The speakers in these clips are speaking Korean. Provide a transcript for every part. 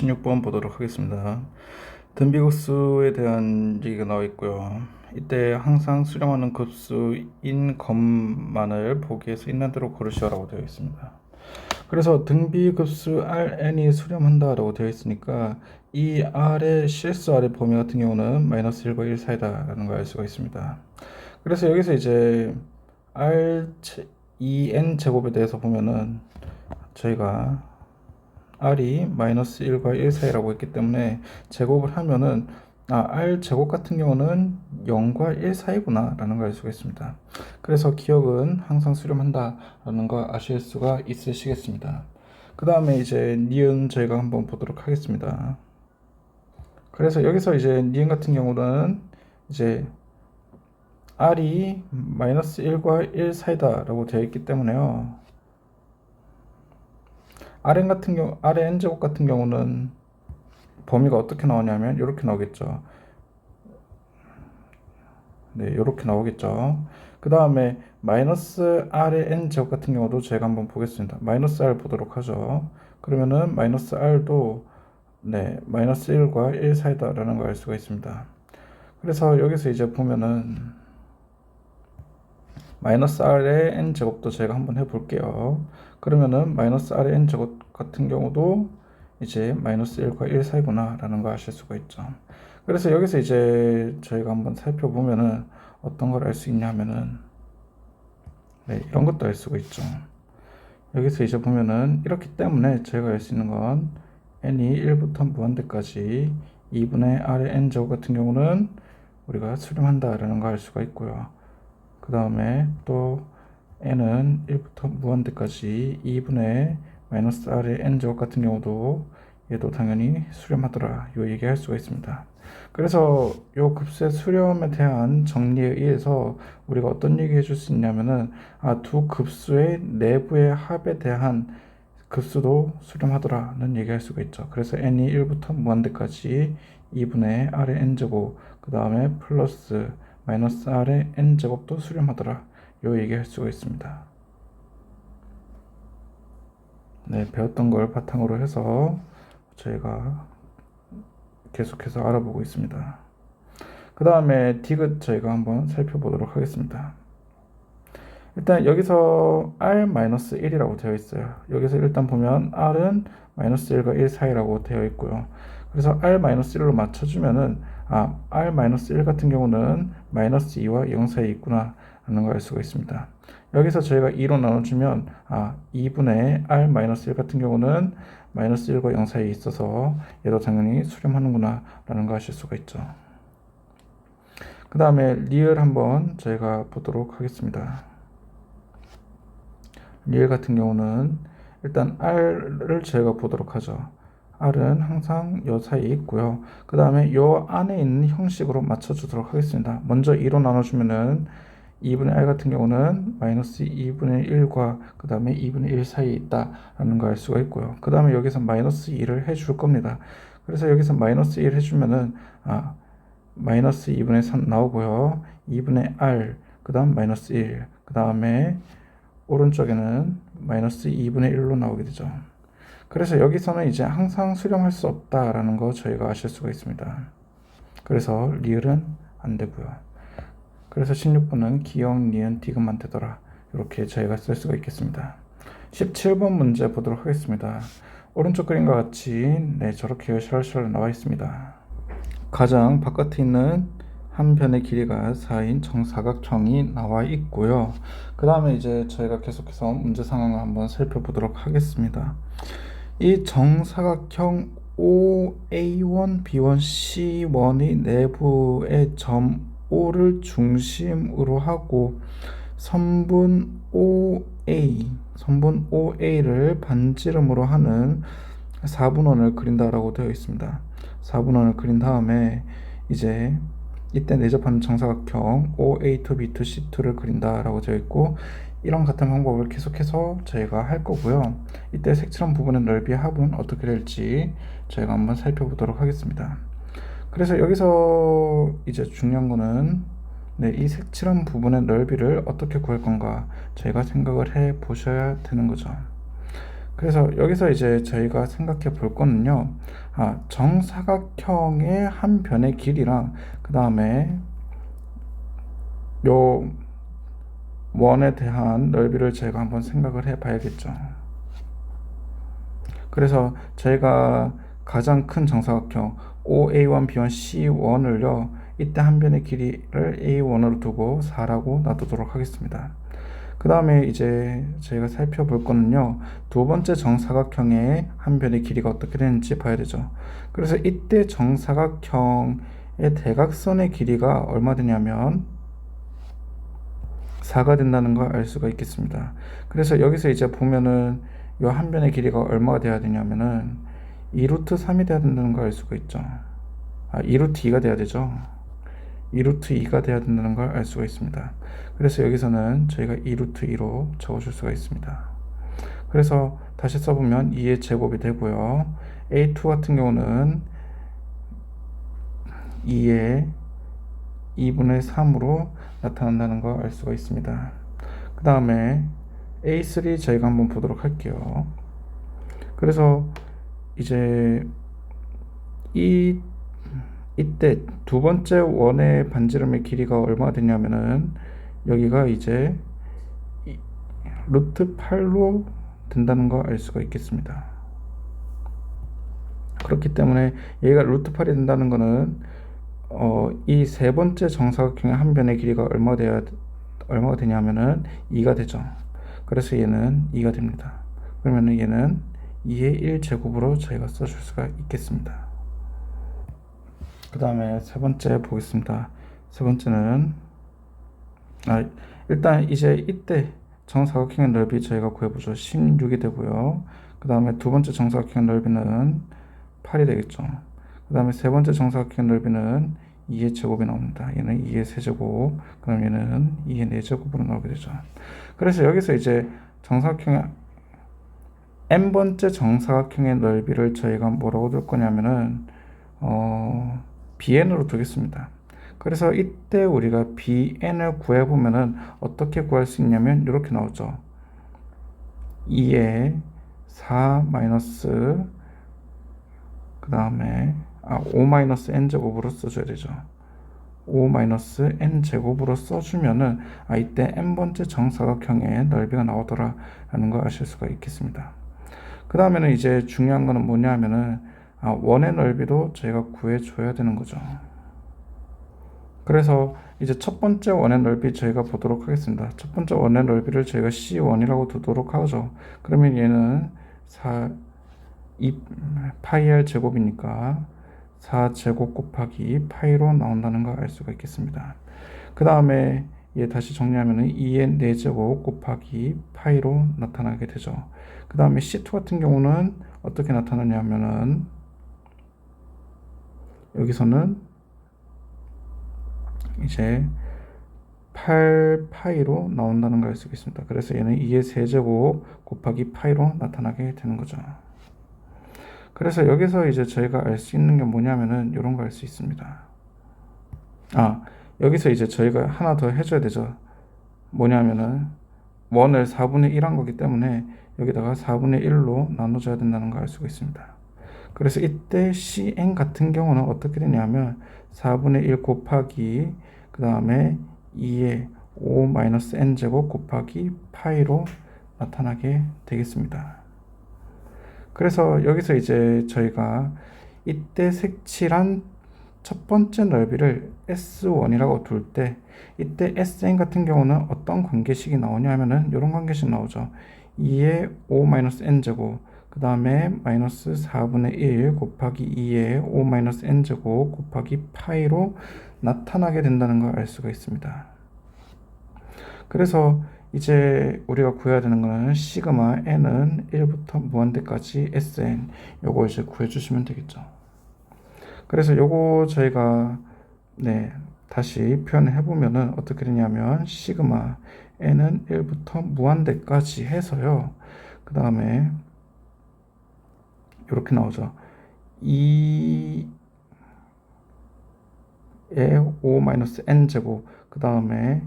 16번 보도록 하겠습니다. 등비급수에 대한 얘기가 나와 있고요. 이때 항상 수렴하는 급수인 것만을 보기 위해서 있는 대로 고르시오라고 되어 있습니다. 그래서 등비급수 Rn이 수렴한다라고 되어 있으니까 이 R의 실수 R의 범위 같은 경우는 마이너스 1과 1 사이다 라는 걸 알 수가 있습니다. 그래서 여기서 이제 R 2n 제곱에 대해서 보면은 저희가 R이 마이너스 1과 1 사이라고 했기 때문에 제곱을 하면은 R 제곱 같은 경우는 0과 1 사이구나 라는 걸 알 수가 있습니다. 그래서 기억은 항상 수렴한다 라는 거 아실 수가 있으시겠습니다. 그 다음에 이제 니은 저희가 한번 보도록 하겠습니다. 그래서 여기서 이제 니은 같은 경우는 이제 R이 마이너스 1과 1 사이다 라고 되어 있기 때문에요. Rn 제곱 같은 경우는 범위가 어떻게 나오냐면 이렇게 나오겠죠. 네, 이렇게 나오겠죠. 그 다음에 마이너스 R의 n 제곱 같은 경우도 제가 한번 보겠습니다. 마이너스 R 보도록 하죠. 그러면은 마이너스 R도 네, 마이너스 1과 1 사이다 라는 걸 알 수가 있습니다. 그래서 여기서 이제 보면은 마이너스 R의 n 제곱도 제가 한번 해볼게요. 그러면은 마이너스 R의 n 제곱 같은 경우도 이제 마이너스 1과 1 사이구나 라는 거 아실 수가 있죠. 그래서 여기서 이제 저희가 한번 살펴보면은 어떤 걸 알 수 있냐 하면은 네, 이런 것도 알 수가 있죠. 여기서 이제 보면은 이렇기 때문에 저희가 알 수 있는 건 n이 1부터 무한대까지 2분의 R의 n 제곱 같은 경우는 우리가 수렴한다 라는 거 알 수가 있고요. 그 다음에 또 n은 1부터 무한대까지 2분의 마이너스 R의 n 제곱 같은 경우도 얘도 당연히 수렴하더라 요 얘기할 수가 있습니다. 그래서 요 급수의 수렴에 대한 정리에 의해서 우리가 어떤 얘기 해줄 수 있냐면은 두 급수의 내부의 합에 대한 급수도 수렴하더라는 얘기할 수가 있죠. 그래서 n이 1부터 무한대까지 2분의 R의 n제곱 그 다음에 플러스 마이너스 R의 n제곱도 수렴하더라 요 얘기할 수가 있습니다. 네, 배웠던 걸 바탕으로 해서 저희가 계속해서 알아보고 있습니다. 그 다음에 디귿 저희가 한번 살펴보도록 하겠습니다. 일단 여기서 R-1이라고 되어 있어요. 여기서 일단 보면 R은 마이너스 1과 1 사이라고 되어 있고요. 그래서 R-1로 맞춰주면은 R-1 같은 경우는 마이너스 2와 0 사이에 있구나 라는 걸 알 수가 있습니다. 여기서 저희가 2로 나눠주면 2분의 R-1 같은 경우는 마이너스 1과 0 사이에 있어서 얘도 당연히 수렴하는구나 라는 거 아실 수가 있죠. 그 다음에 리을 한번 저희가 보도록 하겠습니다. 리을 같은 경우는 일단 R을 저희가 보도록 하죠. R은 항상 요 사이에 있고요. 그 다음에 요 안에 있는 형식으로 맞춰주도록 하겠습니다. 먼저 2로 나눠주면은 2분의 R 같은 경우는 마이너스 2분의 1과 그 다음에 2분의 1 사이에 있다라는 걸 알 수가 있고요. 그 다음에 여기서 마이너스 2를 해줄 겁니다. 그래서 여기서 마이너스 1 해주면은 마이너스 2분의 3 나오고요. 2분의 R 그 다음 마이너스 1 그 다음에 오른쪽에는 마이너스 2분의 1로 나오게 되죠. 그래서 여기서는 이제 항상 수렴할 수 없다라는 거 저희가 아실 수가 있습니다. 그래서 리을은 안 되고요. 그래서 16번은 기역, 니은, 디귿만 되더라. 이렇게 저희가 쓸 수가 있겠습니다. 17번 문제 보도록 하겠습니다. 오른쪽 그림과 같이 저렇게 샬샬 나와 있습니다. 가장 바깥에 있는 한 변의 길이가 4인 정사각형이 나와 있고요. 그 다음에 이제 저희가 계속해서 문제 상황을 한번 살펴보도록 하겠습니다. 이 정사각형 OA1, B1, C1의 내부의 점 O를 중심으로 하고 선분 OA를 반지름으로 하는 4분원을 그린다라고 되어 있습니다. 4분원을 그린 다음에 이제 이때 내접하는 정사각형 OA2, B2, C2를 그린다라고 되어 있고 이런 같은 방법을 계속해서 저희가 할 거고요. 이때 색칠한 부분의 넓이의 합은 어떻게 될지 저희가 한번 살펴보도록 하겠습니다. 그래서 여기서 이제 중요한 거는 이 색칠한 부분의 넓이를 어떻게 구할 건가 저희가 생각을 해 보셔야 되는 거죠. 그래서 여기서 이제 저희가 생각해 볼 거는요. 정사각형의 한 변의 길이랑 그 다음에 요 원에 대한 넓이를 저희가 한번 생각을 해 봐야겠죠. 그래서 저희가 가장 큰 정사각형 OA1, B1, C1을요 이때 한 변의 길이를 A1으로 두고 4라고 놔두도록 하겠습니다. 그 다음에 이제 저희가 살펴볼 거는요 두 번째 정사각형의 한 변의 길이가 어떻게 되는지 봐야 되죠. 그래서 이때 정사각형의 대각선의 길이가 얼마 되냐면 4가 된다는 걸 알 수가 있겠습니다. 그래서 여기서 이제 보면은 이 한 변의 길이가 얼마가 돼야 되냐면은 2루트 3이 돼야 된다는 걸 알 수가 있죠. 2루트 2가 돼야 되죠. 2루트 2가 돼야 된다는 걸 알 수가 있습니다. 그래서 여기서는 저희가 2루트 2로 적어줄 수가 있습니다. 그래서 다시 써보면 2의 제곱이 되고요. A2 같은 경우는 2의 2분의 3으로 나타난다는 걸 알 수가 있습니다. 그 다음에 A3 저희가 한번 보도록 할게요. 그래서 이제 이때 두 번째 원의 반지름의 길이가 얼마가 되냐면은 여기가 이제 루트 8로 된다는 걸 알 수가 있겠습니다. 그렇기 때문에 얘가 루트 8이 된다는 거는 이 세 번째 정사각형의 한 변의 길이가 얼마가 되냐면은 2가 되죠. 그래서 얘는 2가 됩니다. 그러면은 얘는 2의 1제곱으로 저희가 써줄 수가 있겠습니다. 그 다음에 세 번째 보겠습니다. 세 번째는 일단 이제 이때 정사각형의 넓이 저희가 구해보죠. 16이 되고요. 그 다음에 두 번째 정사각형의 넓이는 8이 되겠죠. 그 다음에 세 번째 정사각형의 넓이는 2의 제곱이 나옵니다. 얘는 2의 세제곱, 그럼 얘는 2의 4제곱으로 나오게 되죠. 그래서 여기서 이제 정사각형의 n번째 정사각형의 넓이를 저희가 뭐라고 둘 거냐면은 bn으로 두겠습니다. 그래서 이때 우리가 bn을 구해보면은 어떻게 구할 수 있냐면 이렇게 나오죠. 2의 4 마이너스 그 다음에 5 마이너스 n제곱으로 써줘야 되죠. 5 마이너스 n제곱으로 써주면은 이때 n번째 정사각형의 넓이가 나오더라 라는 걸 아실 수가 있겠습니다. 그 다음에는 이제 중요한 거는 뭐냐 하면은 원의 넓이도 저희가 구해줘야 되는 거죠. 그래서 이제 첫 번째 원의 넓이 저희가 보도록 하겠습니다. 첫 번째 원의 넓이를 저희가 C1이라고 두도록 하죠. 그러면 얘는 2 파이 r 제곱이니까 4제곱 곱하기 파이로 나온다는 걸 알 수가 있겠습니다. 그 다음에 얘 다시 정리하면 2의 4제곱 곱하기 파이로 나타나게 되죠. 그 다음에 C2 같은 경우는 어떻게 나타나냐면은 여기서는 이제 8파이로 나온다는 걸 알 수 있습니다. 그래서 얘는 2의 세제곱 곱하기 파이로 나타나게 되는 거죠. 그래서 여기서 이제 저희가 알 수 있는 게 뭐냐면은 이런 거 알 수 있습니다. 여기서 이제 저희가 하나 더 해줘야 되죠. 뭐냐면은 원을 4분의 1 한 거기 때문에 여기다가 4분의 1로 나눠줘야 된다는 걸 알 수가 있습니다. 그래서 이때 cn 같은 경우는 어떻게 되냐면 4분의 1 곱하기 그 다음에 2의 5 마이너스 n제곱 곱하기 파이로 나타나게 되겠습니다. 그래서 여기서 이제 저희가 이때 색칠한 첫 번째 넓이를 S1이라고 둘 때 이때 Sn 같은 경우는 어떤 관계식이 나오냐 하면은 이런 관계식 나오죠. 2의 5-n제곱 그 다음에 마이너스 4분의 1 곱하기 2의 5-n제곱 곱하기 파이로 나타나게 된다는 걸 알 수가 있습니다. 그래서 이제 우리가 구해야 되는 거는 시그마 n은 1부터 무한대까지 Sn 요거 이제 구해주시면 되겠죠. 그래서 요거 저희가 다시 표현을 해보면은 어떻게 되냐면 시그마 n은 1부터 무한대까지 해서요. 그 다음에 이렇게 나오죠. 2의 5-n제곱 그 다음에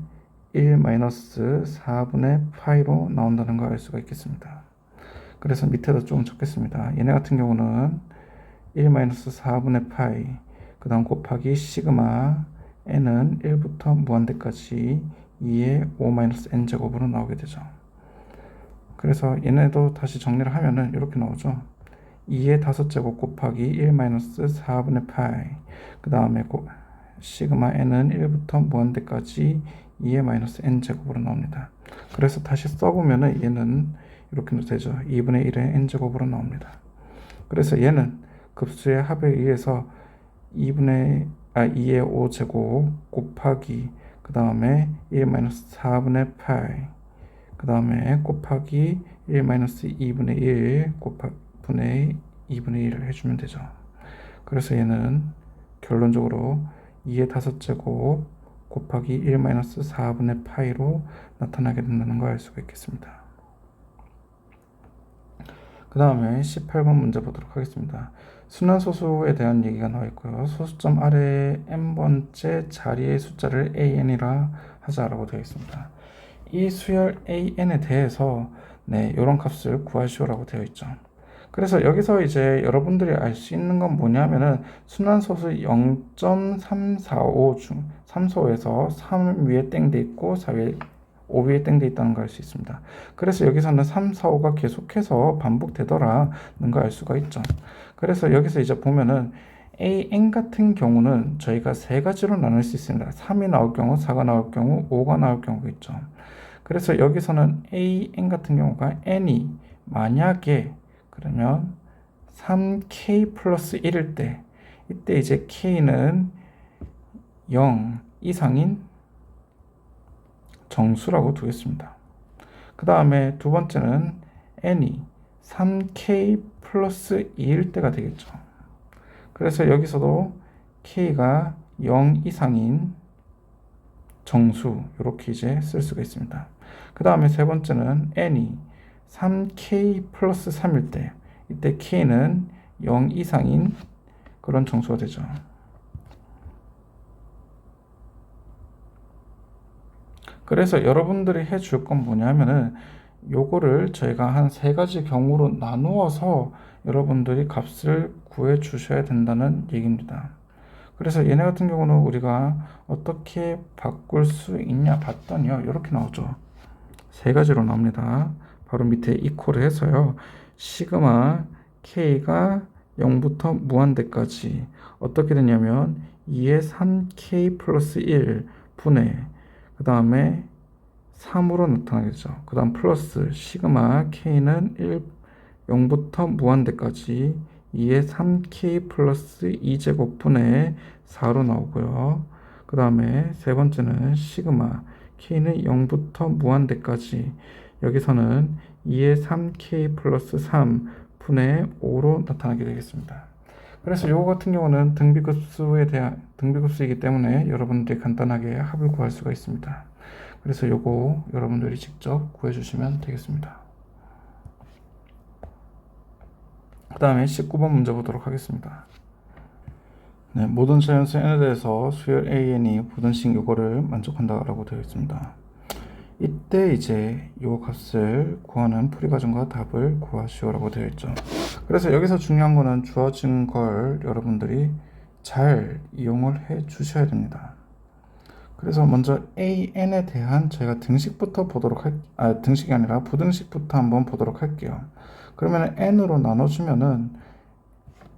1-4분의 파이로 나온다는 걸 알 수가 있겠습니다. 그래서 밑에다 좀 적겠습니다. 얘네 같은 경우는 1-4분의 파이 그 다음 곱하기 시그마 n은 1부터 무한대까지 2의 5-n제곱으로 나오게 되죠. 그래서 얘네도 다시 정리를 하면은 이렇게 나오죠. 2의 5제곱 곱하기 1-4분의 파이 그 다음에 시그마 n은 1부터 무한대까지 2의 n제곱으로 나옵니다. 그래서 다시 써보면은 얘는 이렇게 되죠. 2분의 1의 n제곱으로 나옵니다. 그래서 얘는 급수의 합에 의해서 2의 5제곱 곱하기 그 다음에 1-4분의 파이 그 다음에 곱하기 1-2분의 1 분의 2분의 1을 해주면 되죠. 그래서 얘는 결론적으로 2의 5제곱 곱하기 1-4분의 파이로 나타나게 된다는 걸 알 수가 있겠습니다. 그 다음에 18번 문제 보도록 하겠습니다. 순환소수에 대한 얘기가 나와 있고요. 소수점 아래에 n번째 자리의 숫자를 an이라 하자라고 되어 있습니다. 이 수열 an에 대해서 이런 값을 구하시오라고 되어 있죠. 그래서 여기서 이제 여러분들이 알 수 있는 건 뭐냐면은 순환소수 0.345 중 3소에서 3 위에 땡 돼 있고 4 위에 5 위에 땡 돼 있다는 걸 알 수 있습니다. 그래서 여기서는 3, 4, 5가 계속해서 반복되더라는 걸 알 수가 있죠. 그래서 여기서 이제 보면은 an 같은 경우는 저희가 세 가지로 나눌 수 있습니다. 3이 나올 경우, 4가 나올 경우, 5가 나올 경우가 있죠. 그래서 여기서는 an 같은 경우가 n이 만약에 그러면 3k 플러스 1일 때 이때 이제 k는 0 이상인 정수라고 두겠습니다. 그 다음에 두 번째는 n이 3k 플러스 2일 때가 되겠죠. 그래서 여기서도 k가 0 이상인 정수 이렇게 이제 쓸 수가 있습니다. 그 다음에 세 번째는 n이 3k 플러스 3일 때 이때 k는 0 이상인 그런 정수가 되죠. 그래서 여러분들이 해줄 건 뭐냐면은 요거를 저희가 한 세 가지 경우로 나누어서 여러분들이 값을 구해 주셔야 된다는 얘기입니다. 그래서 얘네 같은 경우는 우리가 어떻게 바꿀 수 있냐 봤더니요 이렇게 나오죠. 세 가지로 나옵니다. 바로 밑에 이퀄을 해서요 시그마 k가 0부터 무한대까지 어떻게 되냐면 2의 3k 플러스 1 분의 그 다음에 3으로 나타나겠죠. 그 다음 플러스 시그마 k는 0부터 무한대까지 2의 3k 플러스 2제곱 분의 4로 나오고요. 그 다음에 세 번째는 시그마 k는 0부터 무한대까지 여기서는 2의 3k 플러스 3 분의 5로 나타나게 되겠습니다. 그래서 이거 같은 경우는 등비급수이기 때문에 여러분들이 간단하게 합을 구할 수가 있습니다. 그래서 요거 여러분들이 직접 구해주시면 되겠습니다. 그 다음에 19번 문제 보도록 하겠습니다. 모든 자연수 n에 대해서 수열 an이 부등식 요거를 만족한다라고 되어 있습니다. 이때 이제 요 값을 구하는 풀이 과정과 답을 구하시오라고 되어 있죠. 그래서 여기서 중요한 거는 주어진 걸 여러분들이 잘 이용을 해 주셔야 됩니다. 그래서 먼저 an에 대한 저희가 등식부터 보도록 등식이 아니라 부등식부터 한번 보도록 할게요. 그러면 n으로 나눠주면은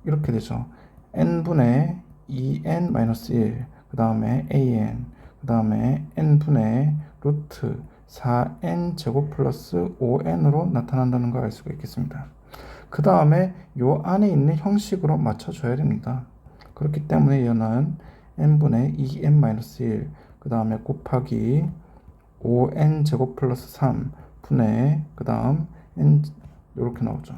이렇게 되죠. n분의 2n-1 그 다음에 an 그 다음에 n분의 루트 4n 제곱 플러스 5n으로 나타난다는 걸 알 수가 있겠습니다. 그 다음에 요 안에 있는 형식으로 맞춰줘야 됩니다. 그렇기 때문에 얘는 n분의 2n-1 그 다음에 곱하기 5n 제곱 플러스 3 분의 그 다음 n 이렇게 나오죠.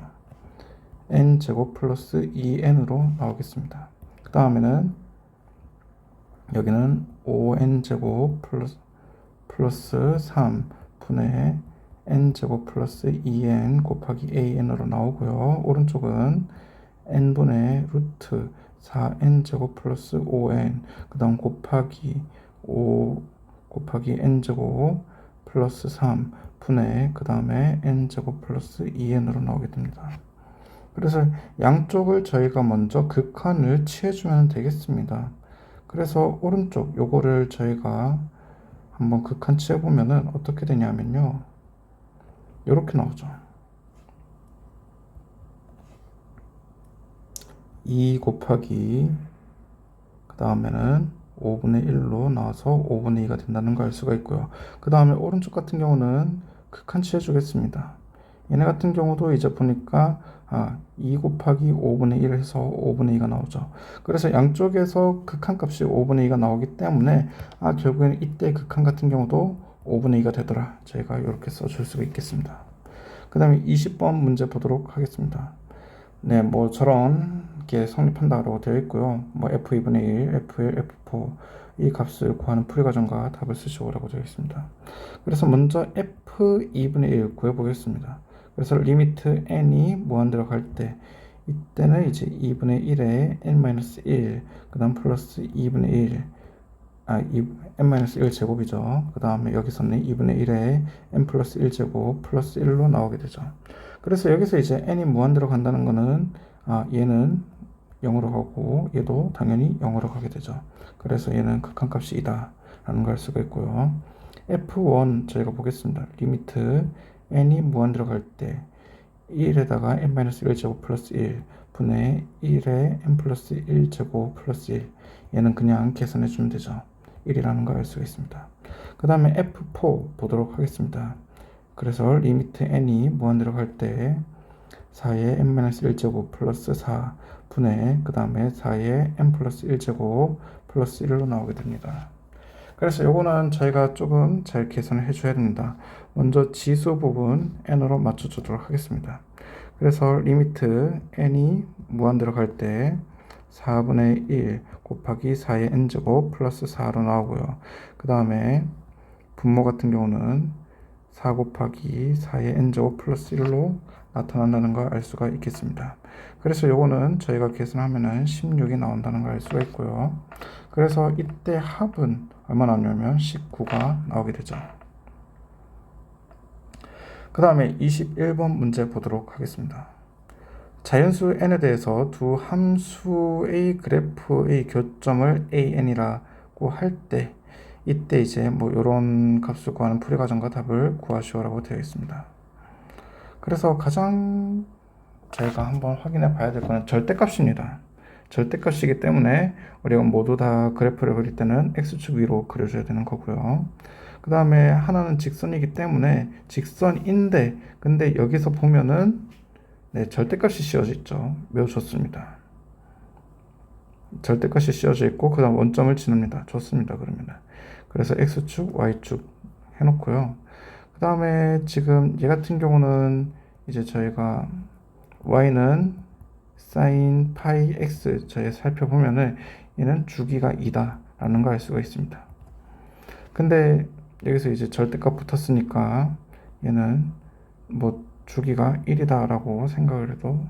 n 제곱 플러스 2n으로 나오겠습니다. 그 다음에는 여기는 5n 제곱 플러스 3 분의 n 제곱 플러스 2n 곱하기 an으로 나오고요. 오른쪽은 n분의 루트 4n 제곱 플러스 5n 그 다음 곱하기 5 곱하기 n 제곱 플러스 3 분의 그 다음에 n 제곱 플러스 2n으로 나오게 됩니다. 그래서 양쪽을 저희가 먼저 극한을 취해주면 되겠습니다. 그래서 오른쪽 요거를 저희가 한번 극한 취해보면은 어떻게 되냐면요. 이렇게 나오죠. 2 곱하기 그 다음에는 5분의 1로 나와서 5분의 2가 된다는 걸 알 수가 있고요. 그 다음에 오른쪽 같은 경우는 극한 취해 주겠습니다. 얘네 같은 경우도 이제 보니까 2 곱하기 5분의 1 해서 5분의 2가 나오죠. 그래서 양쪽에서 극한 값이 5분의 2가 나오기 때문에 결국에는 이때 극한 같은 경우도 5분의 2가 되더라. 저희가 이렇게 써줄 수가 있겠습니다. 그 다음에 20번 문제 보도록 하겠습니다. 네, 뭐 저런 게 성립한다고 되어 있고요. 뭐 f2분의 1, f1, f4 이 값을 구하는 풀이 과정과 답을 쓰시오라고 되어 있습니다. 그래서 먼저 f2분의 1 구해보겠습니다. 그래서 리미트 n이 무한대로 갈 때 이때는 이제 2분의 1에 n-1 그 다음 플러스 2분의 1 n-1 제곱이죠. 그 다음에 여기서는 2분의 1에 n 플러스 1 제곱 플러스 1로 나오게 되죠. 그래서 여기서 이제 n이 무한대로 간다는 거는 얘는 0으로 가고 얘도 당연히 0으로 가게 되죠. 그래서 얘는 극한값이 2다 라는 걸 알 수가 있고요. f1 저희가 보겠습니다. 리미트 n이 무한대로 갈 때 1에다가 n-1 제곱 플러스 1 분의 1에 n 플러스 1 제곱 플러스 1 얘는 그냥 계산해 주면 되죠. 1이라는 걸 알 수가 있습니다. 그 다음에 f4 보도록 하겠습니다. 그래서 리미트 n이 무한대로 갈 때 4의 n-1 제곱 플러스 4 분의 그 다음에 4의 n 플러스 1 제곱 플러스 1로 나오게 됩니다. 그래서 요거는 저희가 조금 잘 계산을 해줘야 됩니다. 먼저 지수 부분 n으로 맞춰주도록 하겠습니다. 그래서 리미트 n이 무한대로 갈 때 4분의 1 곱하기 4의 n제곱 플러스 4로 나오고요. 그 다음에 분모 같은 경우는 4 곱하기 4의 n제곱 플러스 1로 나타난다는 걸 알 수가 있겠습니다. 그래서 요거는 저희가 계산하면은 16이 나온다는 걸 알 수가 있고요. 그래서 이때 합은 얼마 나오냐면 19가 나오게 되죠. 그 다음에 21번 문제 보도록 하겠습니다. 자연수 n에 대해서 두 함수의 그래프의 교점을 an이라고 할 때 이때 이제 뭐 이런 값을 구하는 풀이 과정과 답을 구하시오라고 되어 있습니다. 그래서 가장 저희가 한번 확인해 봐야 될 거는 절대값입니다. 절대값이기 때문에 우리가 모두 다 그래프를 그릴 때는 x축 위로 그려줘야 되는 거고요. 그 다음에 하나는 직선이기 때문에 직선인데 근데 여기서 보면은 절대값이 씌워져 있죠. 매우 좋습니다. 절대값이 씌워져 있고 그 다음 원점을 지납니다. 좋습니다. 그러면 그래서 x축, y축 해놓고요. 그 다음에 지금 얘 같은 경우는 이제 저희가 y는 sin 파이 x 저희 살펴보면은 얘는 주기가 2다 라는 걸 알 수가 있습니다. 근데 여기서 이제 절대값 붙었으니까 얘는 뭐 주기가 1이다 라고 생각을 해도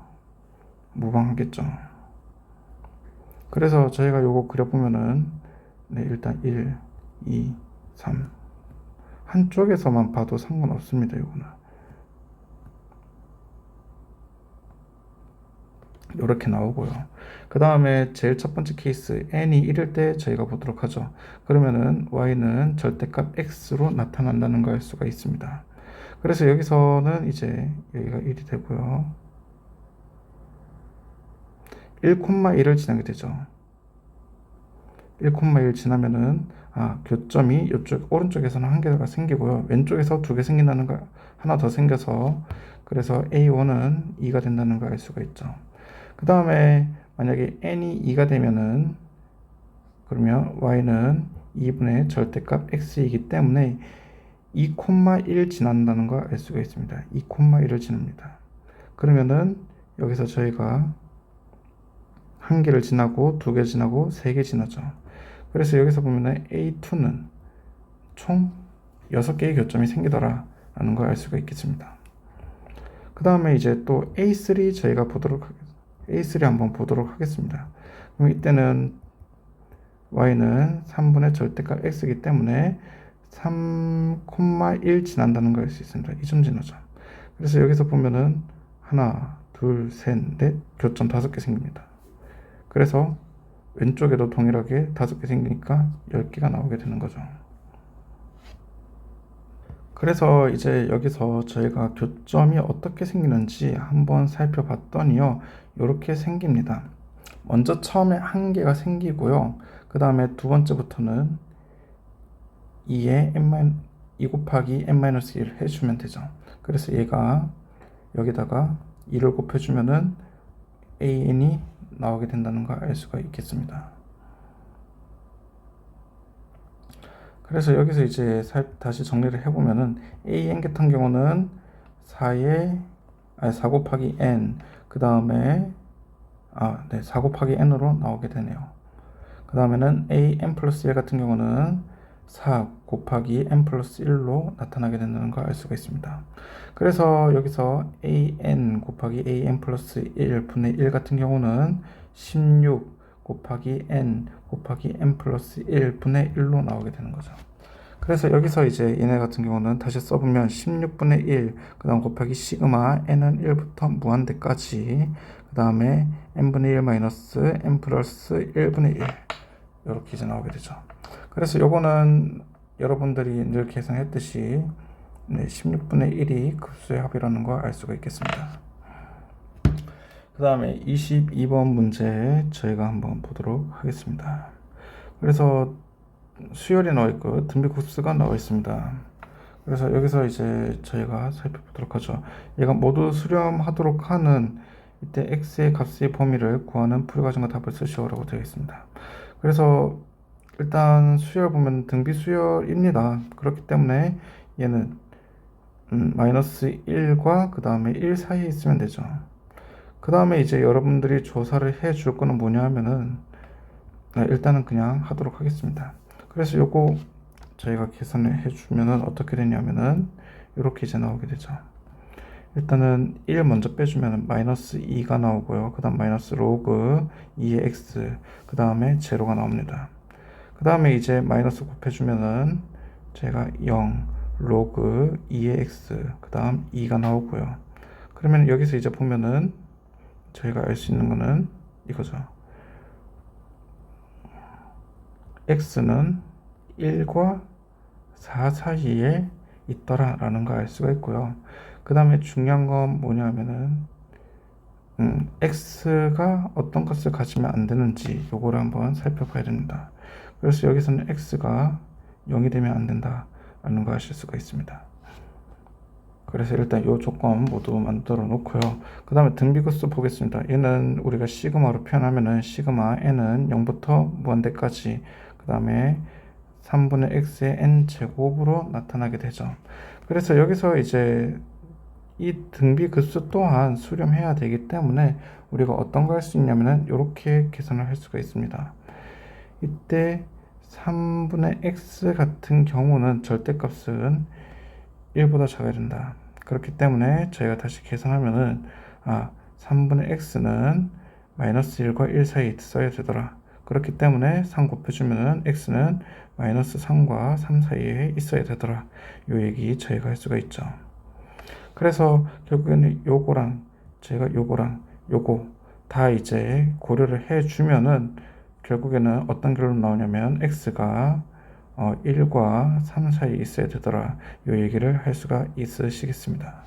무방하겠죠. 그래서 저희가 요거 그려보면은 일단 1, 2, 3 한쪽에서만 봐도 상관없습니다. 요거는 이렇게 나오고요. 그 다음에 제일 첫 번째 케이스 n이 1일 때 저희가 보도록 하죠. 그러면은 y는 절대값 x로 나타난다는 걸 알 수가 있습니다. 그래서 여기서는 이제 여기가 1이 되고요. 1,1을 지나게 되죠. 1,1 지나면은 교점이 이쪽 오른쪽에서는 한 개가 생기고요. 왼쪽에서 두 개 생긴다는 거 하나 더 생겨서 그래서 a1은 2가 된다는 걸 알 수가 있죠. 그 다음에 만약에 n이 2가 되면은 그러면 y는 2분의 절대값 x이기 때문에 2,1 지난다는 걸 알 수가 있습니다. 2,1을 지납니다. 그러면은 여기서 저희가 한 개를 지나고 두 개 지나고 세 개 지나죠. 그래서 여기서 보면은 A2는 총 6개의 교점이 생기더라 라는 걸 알 수가 있겠습니다. 그 다음에 이제 또 A3 저희가 A3 한번 보도록 하겠습니다. 그럼 이때는 y는 3분의 절대값 x이기 때문에 3,1 지난다는 걸 알 수 있습니다. 이 점 지나죠. 그래서 여기서 보면은 하나, 둘, 셋, 넷, 교점 5개 생깁니다. 그래서 왼쪽에도 동일하게 5개 생기니까 10개가 나오게 되는 거죠. 그래서 이제 여기서 저희가 교점이 어떻게 생기는지 한번 살펴봤더니요, 이렇게 생깁니다. 먼저 처음에 한 개가 생기고요. 그 다음에 두 번째부터는 2 곱하기 n-1 해주면 되죠. 그래서 얘가 여기다가 2를 곱해주면은 an이 나오게 된다는 걸 알 수가 있겠습니다. 그래서 여기서 이제 다시 정리를 해보면은 an 같은 경우는 4 곱하기 n, 그 다음에 4 곱하기 n으로 나오게 되네요. 그 다음에는 an 플러스 1 같은 경우는 4 곱하기 n 플러스 1로 나타나게 된다는 걸 알 수가 있습니다. 그래서 여기서 an 곱하기 an 플러스 1 분의 1 같은 경우는 16 곱하기 n 곱하기 n 플러스 1 분의 1로 나오게 되는 거죠. 그래서 여기서 이제 얘네 같은 경우는 다시 써보면 16분의 1, 그 다음 곱하기 시그마 n은 1부터 무한대까지, 그 다음에 n분의 1 마이너스 n 플러스 1분의 1 이렇게 이제 나오게 되죠. 그래서 요거는 여러분들이 늘 계산했듯이 16분의 1이 급수의 합이라는 걸 알 수가 있겠습니다. 그 다음에 22번 문제 저희가 한번 보도록 하겠습니다. 그래서 수열이 나와 있고 등비급수가 나와 있습니다. 그래서 여기서 이제 저희가 살펴보도록 하죠. 얘가 모두 수렴하도록 하는 이때 x의 값의 범위를 구하는 풀이과정과 답을 쓰시오라고 되어 있습니다. 그래서 일단 수열 보면 등비수열입니다. 그렇기 때문에 얘는 마이너스 1과 그 다음에 1 사이에 있으면 되죠. 그 다음에 이제 여러분들이 조사를 해 줄 거는 뭐냐 하면은 일단은 그냥 하도록 하겠습니다. 그래서 요거 저희가 계산을 해주면은 어떻게 되냐면은 이렇게 이제 나오게 되죠. 일단은 1 먼저 빼주면 마이너스 2가 나오고요. 그 다음 마이너스 로그 2의 x, 그 다음에 제로가 나옵니다. 그 다음에 이제 마이너스 곱해주면은 제가 0 로그 2의 x, 그 다음 2가 나오고요. 그러면 여기서 이제 보면은 저희가 알 수 있는 거는 이거죠. x는 1과 4 사이에 있더라 라는 걸 알 수가 있고요. 그 다음에 중요한 건 뭐냐면은 x가 어떤 값을 가지면 안 되는지 요거를 한번 살펴봐야 됩니다. 그래서 여기서는 x가 0이 되면 안 된다 라는 걸 아실 수가 있습니다. 그래서 일단 이 조건 모두 만들어 놓고요. 그 다음에 등비급수 보겠습니다. 얘는 우리가 시그마로 표현하면은 시그마 n은 0부터 무한대까지, 그 다음에 3분의 x의 n 제곱으로 나타나게 되죠. 그래서 여기서 이제 이 등비급수 또한 수렴해야 되기 때문에 우리가 어떤 거 할 수 있냐면은 이렇게 계산을 할 수가 있습니다. 이때 3분의 x 같은 경우는 절대값은 1보다 작아야 된다. 그렇기 때문에 저희가 다시 계산하면은 3분의 x는 마이너스 1과 1 사이에 있어야 되더라. 그렇기 때문에 3 곱해주면은 x는 마이너스 3과 3 사이에 있어야 되더라. 요 얘기 저희가 할 수가 있죠. 그래서 결국에는 요거랑 저희가 요거랑 요거 다 이제 고려를 해주면은 결국에는 어떤 결론이 나오냐면 x가 1과 3 사이에 있어야 되더라. 요 얘기를 할 수가 있으시겠습니다.